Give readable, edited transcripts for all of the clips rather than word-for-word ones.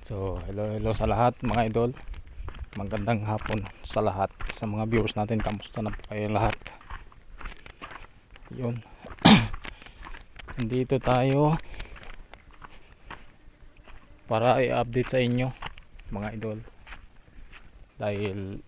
So, hello sa lahat mga idol. Magandang hapon sa lahat sa mga viewers natin. Kamusta na po kayo lahat? Yun. Nandito tayo para i-update sa inyo mga idol. Dahil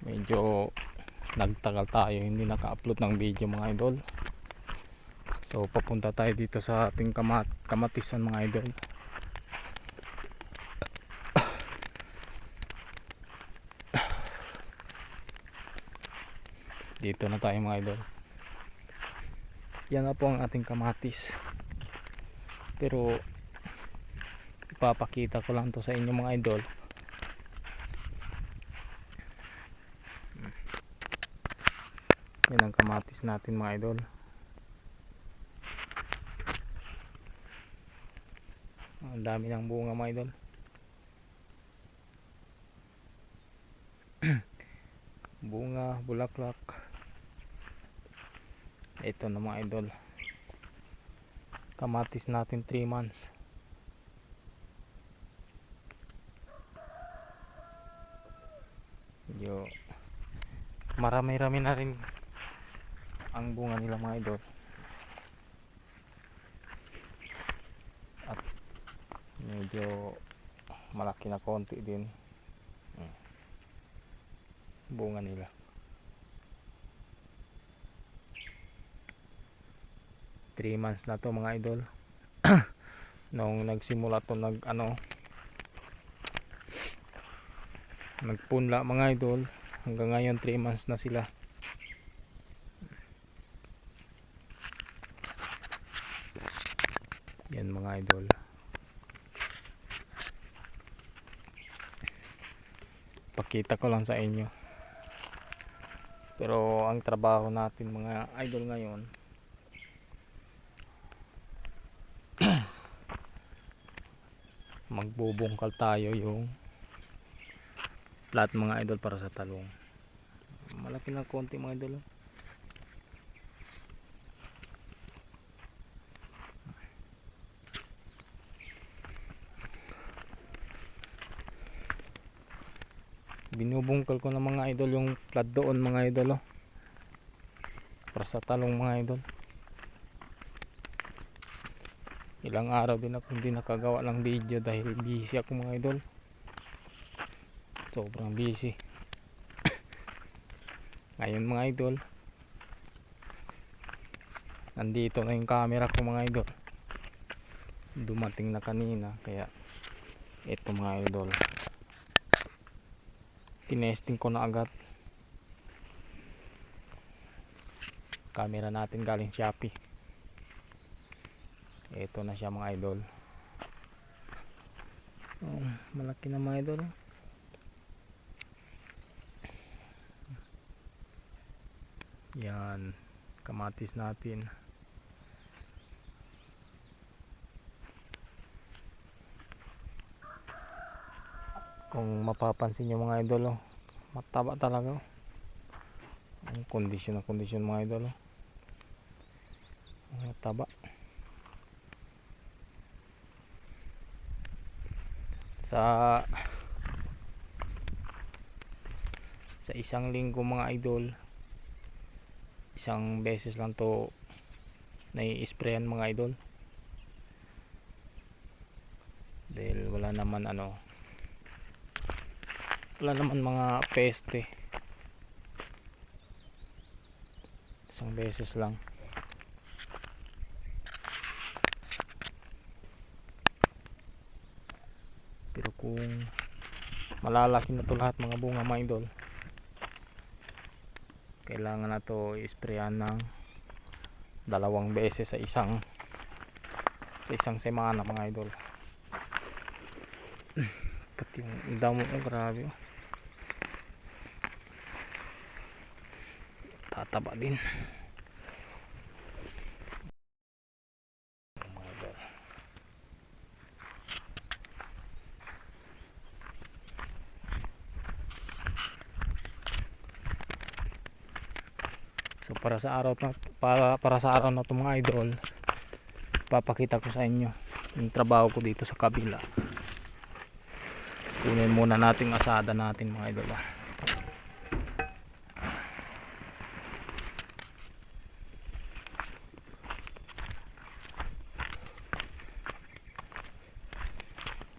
medyo nagtagal tayo hindi naka-upload ng video mga idol. So, papunta tayo dito sa ating kamatisan mga idol. Dito na tayo mga idol. Yan na po ang ating kamatis. Pero ipapakita ko lang to sa inyo mga idol. Yan ang kamatis natin mga idol. Ang dami ng bunga mga idol. Bunga, bulaklak. Ito na mga idol. Kamatis natin 3 months. Yo. Marami-rami na rin ang bunga nila mga idol. At medyo malaki na konti din bunga nila. Three months na to mga idol. Nung nagsimula to nagpunla mga idol, hanggang ngayon 3 months na sila. Yan mga idol. Pakita ko lang sa inyo. Pero ang trabaho natin mga idol ngayon, magbubungkal tayo yung lahat mga idol para sa talong. Malaki na konti mga idol. Binubungkal ko na mga idol yung plat doon mga idol para sa talong mga idol. Ilang araw din ako hindi nakagawa ng video dahil busy ako mga idol. Sobrang busy. Ngayon mga idol, nandito na yung camera ko mga idol. Dumating na kanina kaya ito mga idol, tinesting ko na agad. Camera natin galing Shopee. Ito na siya mga idol. Malaki na mga idol. Yan, kamatis natin. Kung mapapansin nyo mga idol, mataba talaga. Ang kondisyon mga idol. Mataba. Sa isang linggo mga idol, isang beses lang to nai-sprayan mga idol. Dahil wala naman mga peste. Isang beses lang. Pero kung malalaki na to lahat mga bunga mga idol, kailangan na to i-sprayan ng 2 beses sa isang semana mga idol. Pati yung damo ko, grabe. Tataba din. So para sa araw na to mga idol, papakita ko sa inyo yung trabaho ko dito sa kabila. Kunin muna natin asada natin mga idol.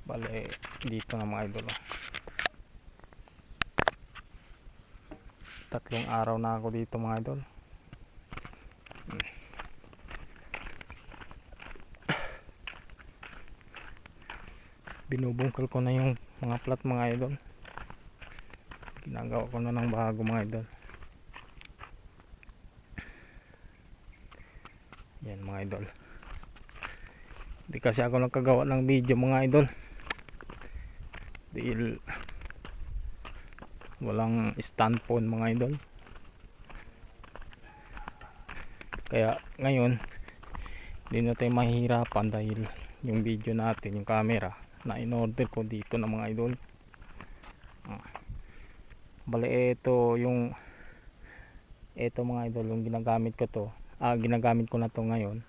Bale dito na mga idol. 3 araw na ako dito mga idol. Binubungkal ko na yung mga plat mga idol. Ginagawa ko na ng bago mga idol. Yan mga idol. Hindi kasi ako nagkagawa ng video mga idol. Dahil walang stand phone mga idol. Kaya ngayon hindi na tayo mahihirapan dahil yung video natin, yung camera na in-order ko dito na mga idol. Bale ito mga idol yung ginagamit ko to. Ginagamit ko na to ngayon.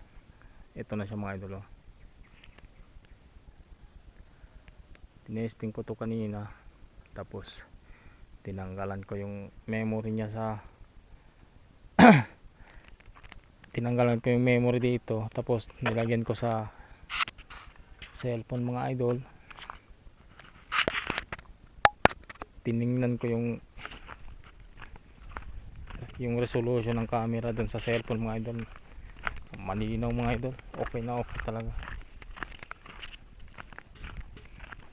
Ito na siya mga idol. Tinesting ko to kanina. Tapos tinanggalan ko yung memory niya sa tinanggalan ko yung memory dito. Tapos nilagyan ko sa cellphone mga idol. Tiningnan ko yung resolution ng camera dun sa cellphone mga idol. Malinaw mga idol. Okay na okay talaga.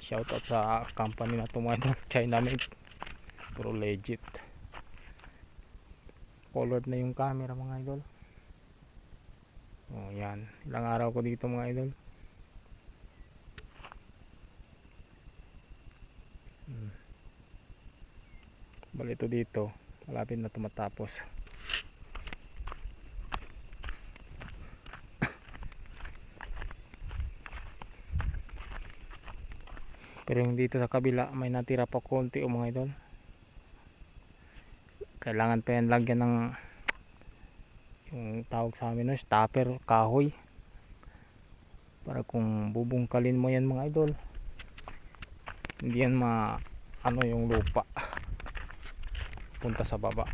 Shout out sa company na to mga idol. China made. Pero legit. Colored na yung camera mga idol. Oh yan. Ilang araw ko dito mga idol. Bali ito dito. Malapit na tumatapos. Pero yung dito sa kabila may natira pa konti mga idol. Kailangan pa yan lagyan ng yung tawag sa amin stopper kahoy. Para kung bubungkalin mo yan mga idol, hindi yan yung lupa punta sa baba.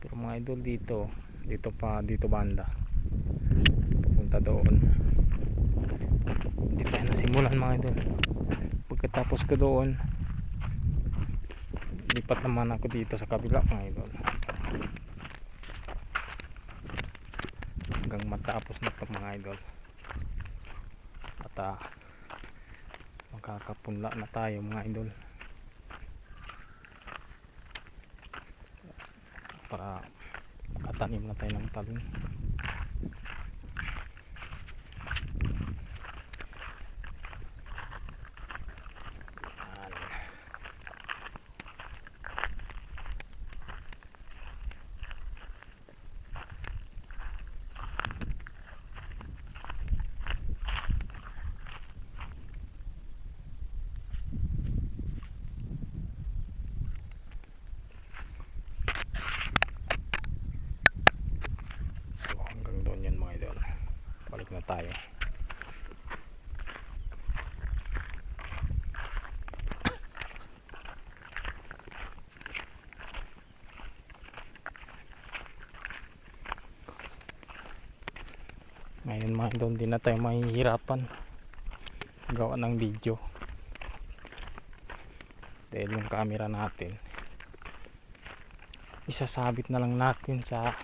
Pero mga idol dito banda pupunta doon. Hindi pa nasimulan mga idol. Pagkatapos ko doon, lipat naman ako dito sa kabila mga idol. Hanggang matapos na ito mga idol. At magkakapunla na tayo mga idol. Para makatanim na tayo ng talong. So hanggang doon yan mga idol. Balik na tayo. Ngayon mga idol, hindi na tayo mahihirapan gawa ng video dahil yung camera natin isasabit na lang natin sa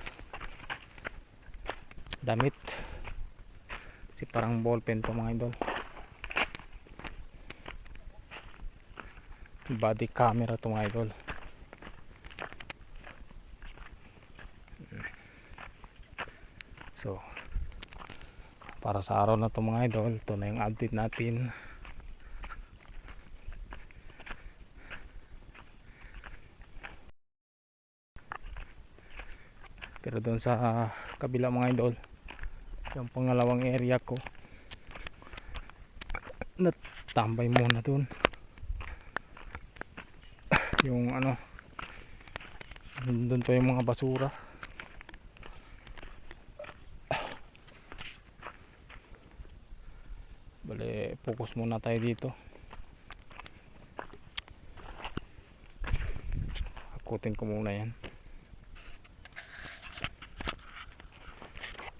damit. Kasi parang ballpen to mga idol, body camera to mga idol. So para sa araw na to mga idol, ito na yung update natin. Pero doon sa kabila mga idol, yung pangalawang area ko, natambay muna doon. Yung doon pa yung mga basura. Focus muna tayo dito. Akutin ko muna yan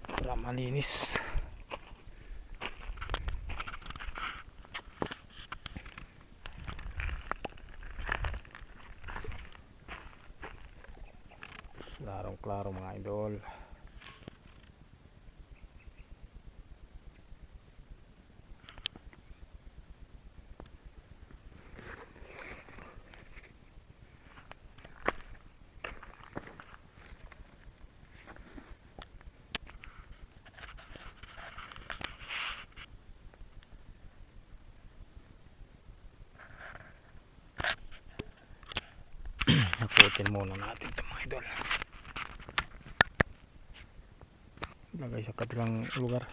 para malinis. Klarong klaro mga idol. Nakutin muna natin ito mga idol. Lagay sa katilang lugar.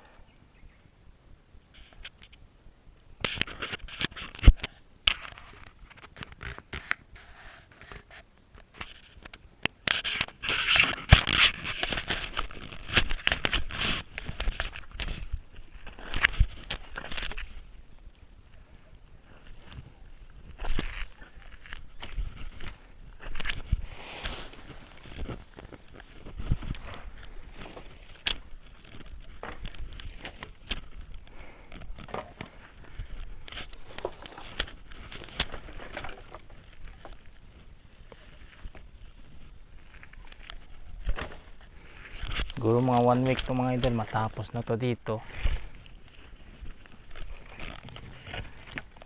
Siguro mga 1 week to mga idol, matapos na to dito.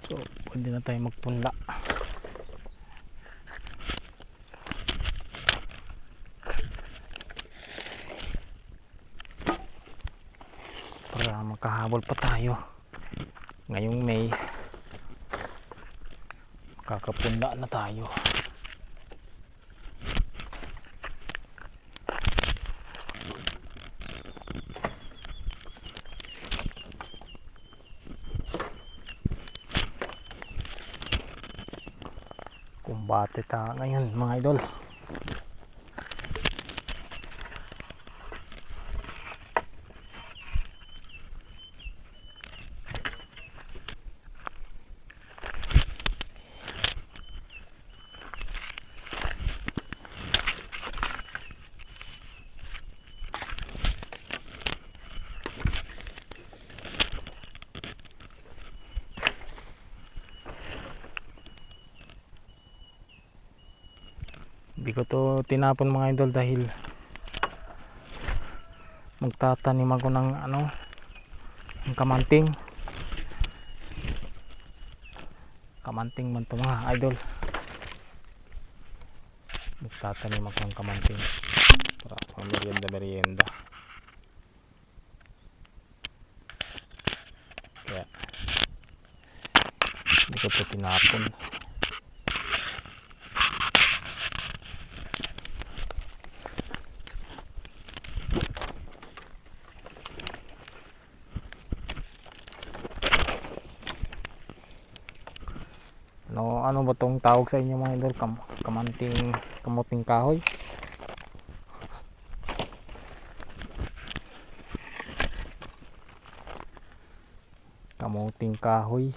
So pwede na tayo magpunla. Para makahabol pa tayo ngayong May, makakapunla na tayo. Kumbate ta ngayon mga idol. Hindi ko to tinapon mga idol dahil magtatanim ako ng ng kamanting man to mga idol. Magtatanim ako ng kamanting para merienda. Kaya hindi ko to tinapon. Ano ba tong tawag sa inyo mga idol? Kamuting kahoy? Kamuting kahoy.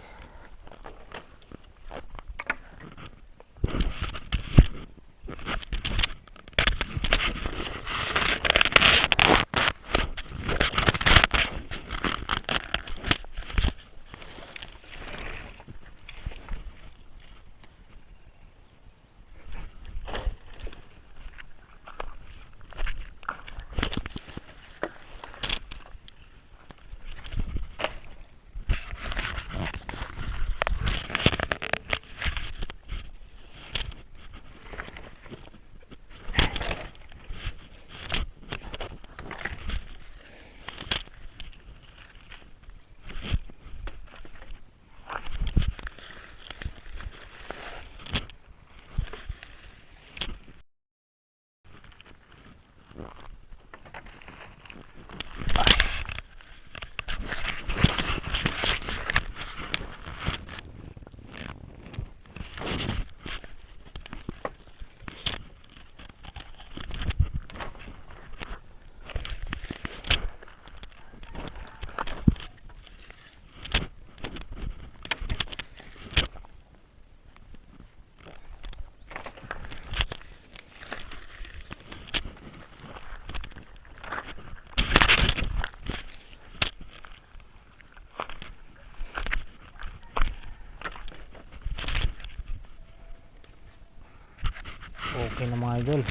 Okay na mga idol,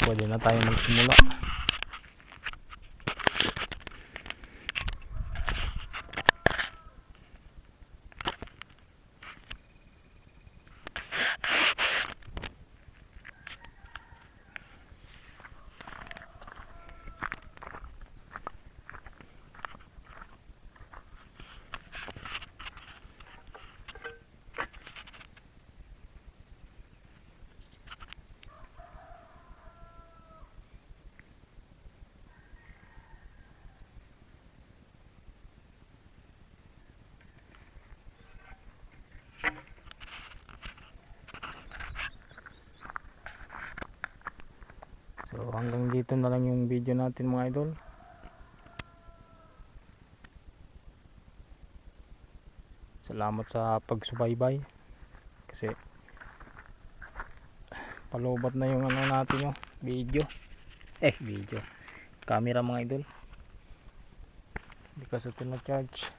pwede na tayo magsimula. So hanggang dito na lang yung video natin mga idol. Salamat sa pagsubaybay kasi palubat na yung ano natin yung video. Video. Camera mga idol. Hindi kasi ito na-charge.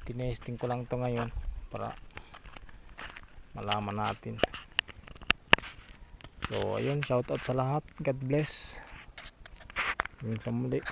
Tinesting ko lang to ngayon para malaman natin. So ayun, shoutout sa lahat. God bless. Hanggang sa muli.